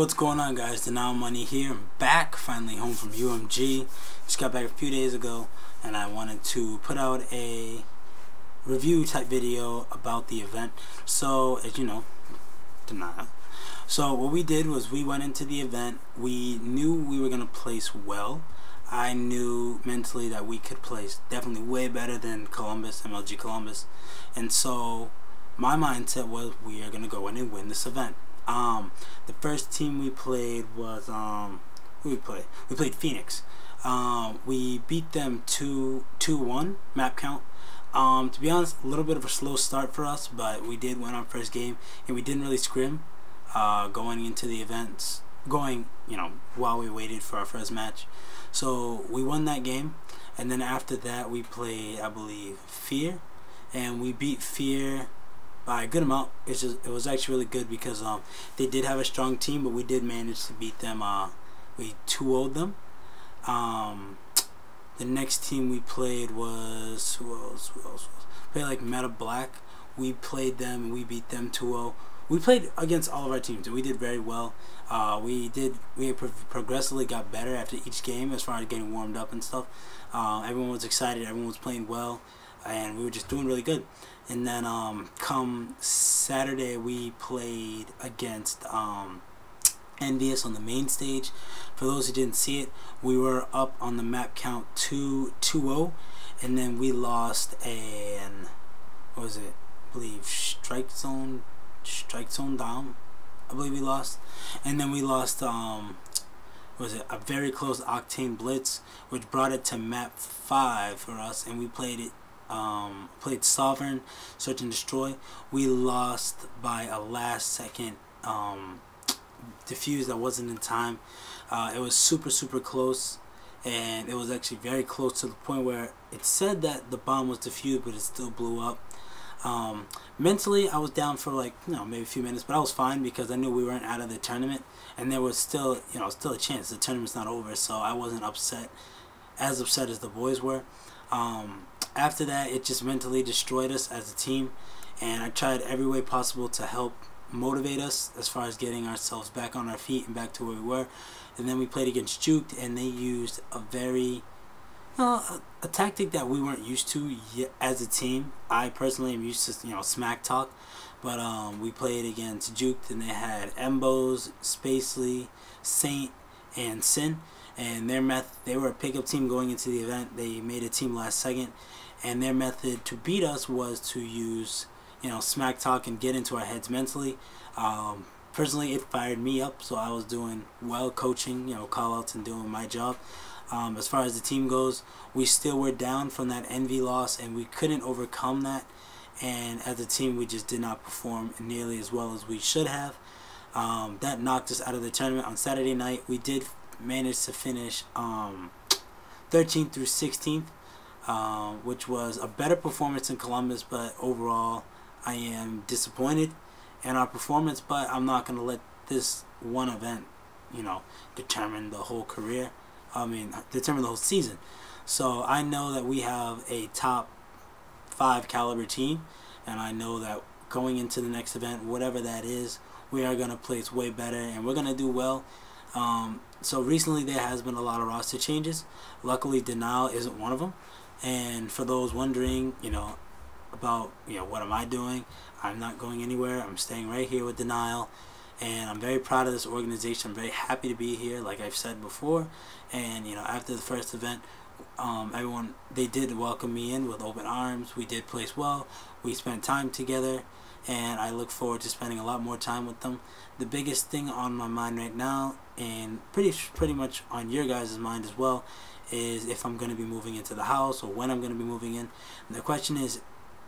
What's going on, guys? Denial Money here. I'm back, finally home from UMG. Just got back a few days ago, and I wanted to put out a review type video about the event. So, as you know, Denial. So what we did was we went into the event. We knew we were going to place well. I knew mentally that we could place definitely way better than Columbus, MLG Columbus. And so my mindset was we are going to go in and win this event. The first team we played was who we played? We played Phoenix. We beat them 2-1 map count. To be honest, a little bit of a slow start for us, but we did win our first game, and we didn't really scrim going into the events, while we waited for our first match. So we won that game, and then after that we played, I believe, Fear, and we beat Fear by a good amount. It was actually really good because they did have a strong team, but we did manage to beat them. We 2-0'd them. The next team we played was who else? Played like Meta Black. We played them and we beat them 2-0. We played against all of our teams and we did very well. We progressively got better after each game as far as getting warmed up and stuff. Everyone was excited. Everyone was playing well, and we were just doing really good. And then come Saturday we played against Envious on the main stage. For those who didn't see it, we were up on the map count 2-0, and then we lost an, what was it? I believe strike zone down. I believe we lost, and then we lost was it a very close Octane Blitz, which brought it to map 5 for us, and we played it. Played Sovereign Search and Destroy. We lost by a last second defuse that wasn't in time. It was super close, and it was actually very close to the point where it said that the bomb was defused, but it still blew up. Mentally I was down for maybe a few minutes, but I was fine because I knew we weren't out of the tournament, and there was still a chance. The tournament's not over, so I wasn't as upset as the boys were. After that, it just mentally destroyed us as a team, and I tried every way possible to help motivate us as far as getting ourselves back on our feet and back to where we were. And then we played against Juked, and they used a very a tactic that we weren't used to yet as a team. I personally am used to smack talk, but we played against Juked, and they had Embos, Spacely, Saint, and Sin. And they were a pickup team going into the event. They made a team last second, and their method to beat us was to use smack talk and get into our heads mentally. Personally, it fired me up, so I was doing well coaching, call outs and doing my job. As far as the team goes, we still were down from that Envy loss, and we couldn't overcome that. And as a team, we just did not perform nearly as well as we should have. That knocked us out of the tournament. On Saturday night, we did managed to finish 13th through 16th, which was a better performance than Columbus, but overall I am disappointed in our performance. But I'm not going to let this one event determine the whole career. Determine the whole season. So I know that we have a top 5 caliber team, and I know that going into the next event, whatever that is, we are going to place way better, and we're going to do well. So recently there has been a lot of roster changes. Luckily, Denial isn't one of them. And for those wondering, about what am I doing, I'm not going anywhere. I'm staying right here with Denial, and I'm very proud of this organization. I'm very happy to be here, like I've said before. And after the first event, they did welcome me in with open arms. We did place well. We spent time together, and I look forward to spending a lot more time with them. The biggest thing on my mind right now, and pretty much on your guys' mind as well, is if I'm going to be moving into the house or when I'm going to be moving in. And the question is,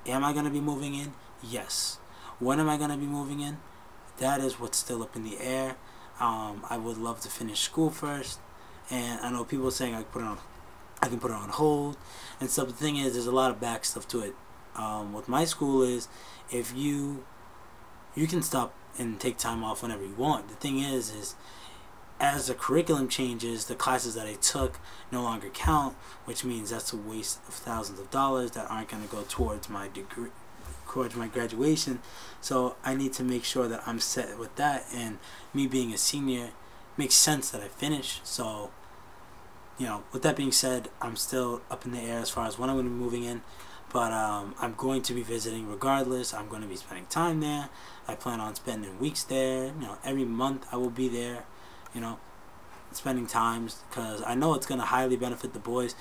am I going to be moving in? Yes. When am I going to be moving in? That is what's still up in the air. I would love to finish school first, and I know people are saying I can put it on hold and stuff. The thing is, there's a lot of back stuff to it. With my school is, if you can stop and take time off whenever you want. The thing is as the curriculum changes, the classes that I took no longer count, which means that's a waste of thousands of dollars that aren't going to go towards my degree towards my graduation, so I need to make sure that I'm set with that. And me being a senior, makes sense that I finish. So, you know, with that being said, I'm still up in the air as far as when I'm going to be moving in. But I'm going to be visiting regardless. I'm going to be spending time there. I plan on spending weeks there. You know, every month I will be there, you know, spending times, because I know it's going to highly benefit the boys.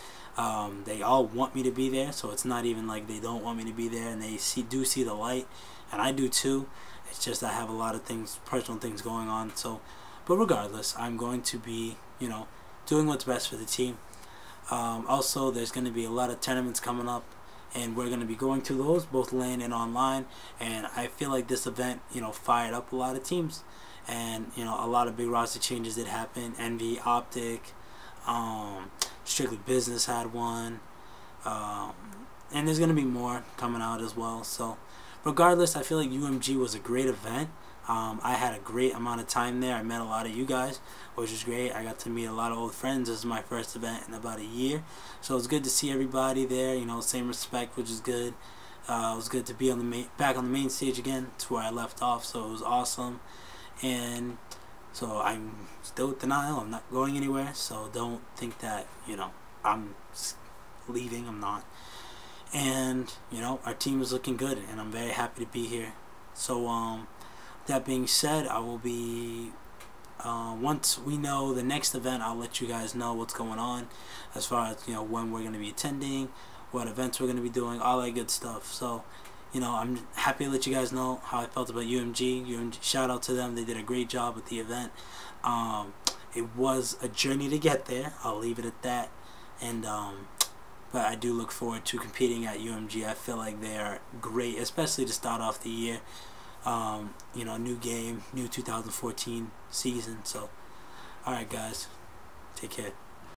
They all want me to be there, so it's not even like they don't want me to be there, and they do see the light, and I do too. It's just I have a lot of things, personal things going on. So, but regardless, I'm going to be, you know, doing what's best for the team. Also, there's going to be a lot of tournaments coming up, and we're going to be going to those, both LAN and online. And I feel like this event, you know, fired up a lot of teams, and, you know, a lot of big roster changes did happen. Envy, Optic, Strictly Business had one, and there's going to be more coming out as well. So regardless, I feel like UMG was a great event. I had a great amount of time there. I met a lot of you guys, which was great. I got to meet a lot of old friends. This is my first event in about a year, so it was good to see everybody there. You know, same respect, which is good. It was good to be on the back on the main stage again, to where I left off. So it was awesome, and so I'm still at denial. I'm not going anywhere. So don't think that, you know, I'm leaving. I'm not. And, you know, our team is looking good, and I'm very happy to be here. So that being said, I will be, once we know the next event, I'll let you guys know what's going on, as far as, you know, when we're going to be attending, what events we're going to be doing, all that good stuff. So, you know, I'm happy to let you guys know how I felt about UMG. Shout out to them. They did a great job with the event. It was a journey to get there. I'll leave it at that. And but I do look forward to competing at UMG. I feel like they are great, especially to start off the year. You know, new game, new 2014 season. So, alright guys, take care.